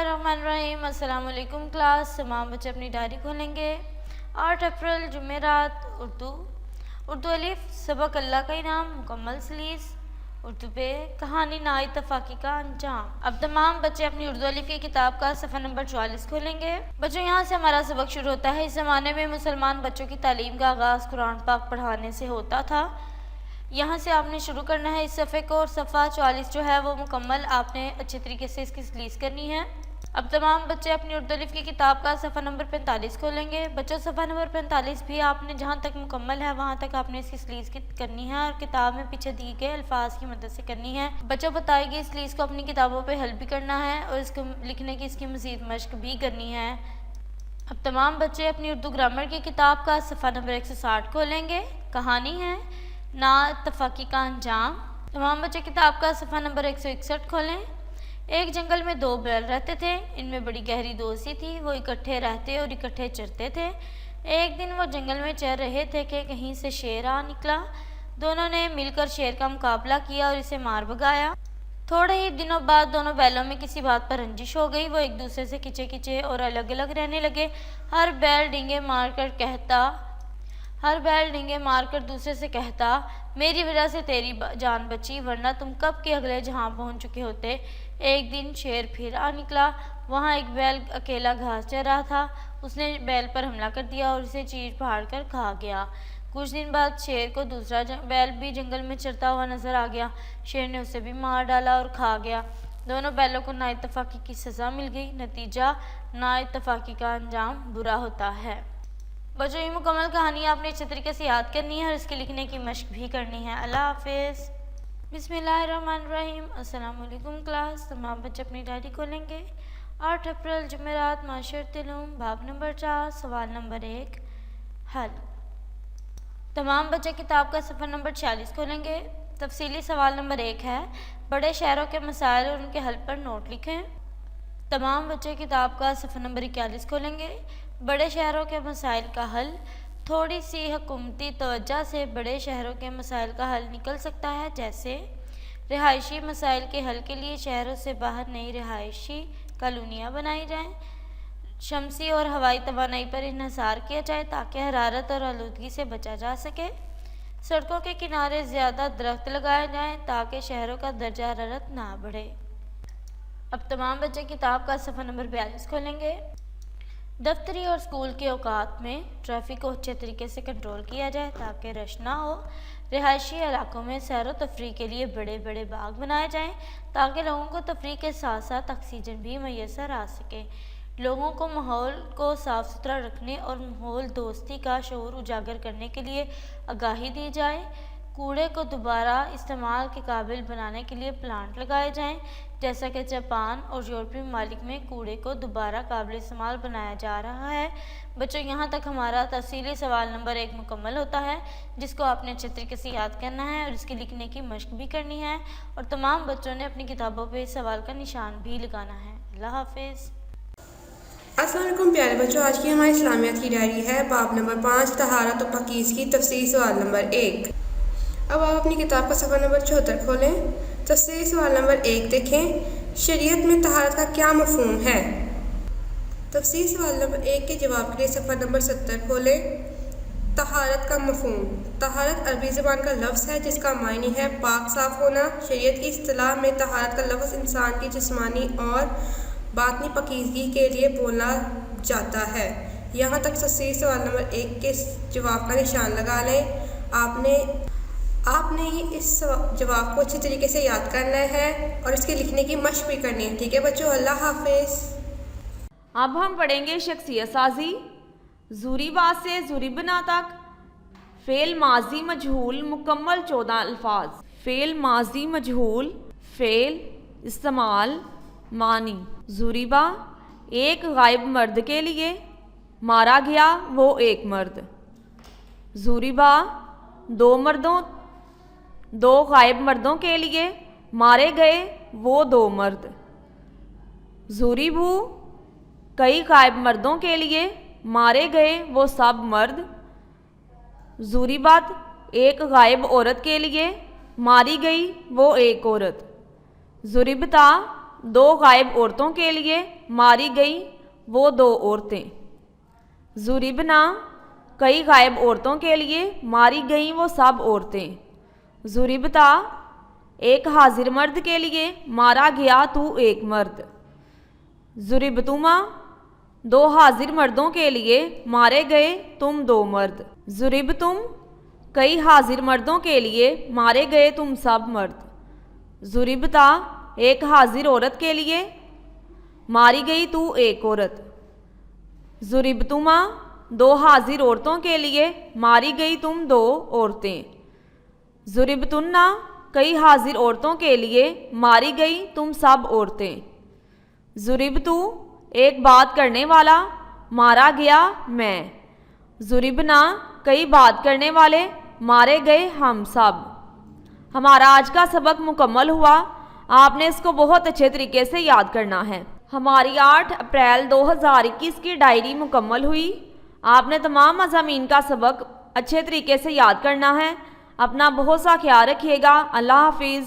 बिस्मिल्लाहिर्रहमानिर्रहीम। अस्सलाम वालेकुम क्लास। तमाम बच्चे अपनी डायरी खोलेंगे। 8 अप्रैल जुमेरात। उर्दू अलिफ सबक अल्लाह का इनाम मुकम्मल सलीस। उर्दू पे कहानी नाइतफाकी का अंजाम। अब तमाम बच्चे अपनी उर्दू अलिफ की किताब का सफ़ा नंबर 44 खोलेंगे। बच्चों यहाँ से हमारा सबक शुरू होता है। इस ज़माने में मुसलमान बच्चों की तालीम का आगाज़ कुरान पाक पढ़ाने से होता था। यहाँ से आपने शुरू करना है इस सफ़े को, और सफ़ा 44 जो है वो मुकम्मल आपने अच्छे तरीके से इसकी स्लीस करनी है। अब तमाम बच्चे अपनी उर्दू अलिफ की किताब का सफ़ा नंबर 45 खोलेंगे। बच्चों सफ़ा नंबर 45 भी आपने जहाँ तक मुकम्मल है वहाँ तक आपने इसकी स्लीस करनी है, और किताब में पीछे दिए गए अल्फाज की मदद से करनी है। बच्चों बताई गई स्लीस को अपनी किताबों पर हल भी करना है, और इसको लिखने की इसकी मज़ीद मशक भी करनी है। अब तमाम बच्चे अपनी उर्दू ग्रामर की किताब का सफ़ा नंबर 160 खोलेंगे। कहानी है नाइतफाकी का अंजाम। तमाम बच्चे किताब का सफ़ा नंबर 161 खोलें। एक जंगल में 2 बैल रहते थे। इनमें बड़ी गहरी दोस्ती थी। वो इकट्ठे रहते और इकट्ठे चरते थे। एक दिन वो जंगल में चर रहे थे कि कहीं से शेर आ निकला। दोनों ने मिलकर शेर का मुकाबला किया और इसे मार भगाया। थोड़े ही दिनों बाद दोनों बैलों में किसी बात पर रंजिश हो गई। वो एक दूसरे से खिंचे खिंचे और अलग अलग रहने लगे। हर बैल डींगे मारकर दूसरे से कहता, मेरी वजह से तेरी जान बची, वरना तुम कब के अगले जहां पहुंच चुके होते। एक दिन शेर फिर आ निकला। वहां एक बैल अकेला घास चर रहा था। उसने बैल पर हमला कर दिया और उसे चीर फाड़ कर खा गया। कुछ दिन बाद शेर को दूसरा बैल भी जंगल में चरता हुआ नजर आ गया। शेर ने उसे भी मार डाला और खा गया। दोनों बैलों को नाइतफाकी की सज़ा मिल गई। नतीजा नाइतफाकी का अंजाम बुरा होता है। बच्चों ये मुकम्मल कहानी आपने अच्छे तरीके से याद करनी है और इसके लिखने की मशक भी करनी है। अल्लाह हाफिज़। बिस्मिल्लाहिर्रहमानिर्रहीम। अस्सलाम वालेकुम क्लास। तमाम बच्चे अपनी डायरी खोलेंगे। 8 अप्रैल जुमेरात। माशरतुल उलूम बाब नंबर 4 सवाल नंबर 1 हल। तमाम बच्चे किताब का सफ़ा नंबर 46 खोलेंगे। तफसीली सवाल नंबर 1 है, बड़े शहरों के मसाइल और उनके हल पर नोट लिखें। तमाम बच्चे किताब का सफ़ा नंबर 41 खोलेंगे। बड़े शहरों के मसाइल का हल। थोड़ी सी हुकूमती तवज्जो से बड़े शहरों के मसाइल का हल निकल सकता है, जैसे रिहायशी मसाइल के हल के लिए शहरों से बाहर नई रिहायशी कॉलोनियाँ बनाई जाएं। शमसी और हवाई तवानाई पर इन्हिसार किया जाए ताकि हरारत और आलूदगी से बचा जा सके। सड़कों के किनारे ज़्यादा दरख्त लगाए जाएं ताकि शहरों का दर्जा हरारत ना बढ़े। अब तमाम बच्चे किताब का सफ़ा नंबर 42 खोलेंगे। दफ्तरी और स्कूल के औकात में ट्रैफिक को अच्छे तरीके से कंट्रोल किया जाए ताकि रश ना हो। रिहायशी इलाकों में सैर व तफरीह के लिए बड़े बड़े बाग बनाए जाएं ताकि लोगों को तफरीह के साथ साथ ऑक्सीजन भी मैसर आ सके। लोगों को माहौल को साफ़ सुथरा रखने और माहौल दोस्ती का शऊर उजागर करने के लिए आगाही दी जाए। कूड़े को दोबारा इस्तेमाल के काबिल बनाने के लिए प्लांट लगाए जाएं, जैसा कि जापान और यूरोपीय ममालिक में कूड़े को दोबारा काबिल इस्तेमाल बनाया जा रहा है। बच्चों यहाँ तक हमारा तफसीली सवाल नंबर 1 मुकम्मल होता है, जिसको आपने अच्छे तरीके से याद करना है और इसके लिखने की मशक भी करनी है, और तमाम बच्चों ने अपनी किताबों पर इस सवाल का निशान भी लगाना है। अल्लाह हाफिज़। अस्सलाम वालेकुम प्यारे बच्चों, आज की हमारी इस्लामियात की डायरी है। बाब नंबर 5 तहारत और पाकीज़ की तफसील सवाल नंबर 1। अब आप अपनी किताब का सफ़ा नंबर 74 खोलें। तफसील सवाल नंबर 1 देखें, शरीयत में तहारत का क्या मफ़हूम है। तफसील सवाल नंबर 1 के जवाब के लिए सफ़ा नंबर 70 खोलें। तहारत का मफ़हूम। तहारत अरबी ज़बान का लफ्ज़ है जिसका मायने है पाक साफ़ होना। शरीयत की इस्तिलाह में तहारत का लफ्ज़ इंसान की जिस्मानी और बातनी पाकीज़गी के लिए बोला जाता है। यहाँ तक तफसील सवाल नंबर 1 के जवाब का निशान लगा लें। आपने इस जवाब को अच्छी तरीके से याद करना है और इसके लिखने की मशक भी करनी है। ठीक है बच्चों, अल्लाह हाफिज़। अब हम पढ़ेंगे शख्सियत साजी। ज़ुरीबा से ज़ुरीबना तक। फ़ेल माजी मजहूल मुकम्मल 14 अल्फाज। फ़ेल माजी मजहूल। फ़ेल इस्तेमाल मानी। ज़ुरीबा एक गायब मर्द के लिए, मारा गया वो एक मर्द। ज़ुरीबा दो गायब मर्दों के लिए, मारे गए वो 2 मर्द। ज़ुरीबू कई गायब मर्दों के लिए, मारे गए वो सब मर्द। ज़ुरीबत एक गायब औरत के लिए, मारी गई वो एक औरत। ज़ुरीबता دو غائب عورتوں کے لیے ماری گئیں وہ دو عورتیں۔ ضربنا کئی غائب عورتوں کے لیے ماری گئیں وہ سب عورتیں۔ ضربتا ایک حاضر مرد کے لیے مارا گیا تو ایک مرد۔ ضربتما دو حاضر مردوں کے لیے مارے گئے تم دو مرد۔ ضربتم کئی حاضر مردوں کے لیے مارے گئے تم سب مرد۔ ضربتا ایک حاضر عورت کے لیے ماری گئی تو ایک عورت۔ ضربتما دو حاضر عورتوں کے لیے ماری گئی تم دو عورتیں۔ ضربتنا کئی حاضر عورتوں کے لیے ماری گئی تم سب عورتیں۔ ضربتو ایک بات کرنے والا مارا گیا میں۔ ضربنا کئی بات کرنے والے مارے گئے ہم سب۔ ہمارا آج کا سبق مکمل ہوا۔ آپ نے اس کو بہت اچھے طریقے سے یاد کرنا ہے۔ ہماری 8 اپریل 2021 کی ڈائری مکمل ہوئی۔ آپ نے تمام مضامین کا سبق اچھے طریقے سے یاد کرنا ہے۔ اپنا بہت سا خیال رکھیے گا۔ اللہ حافظ۔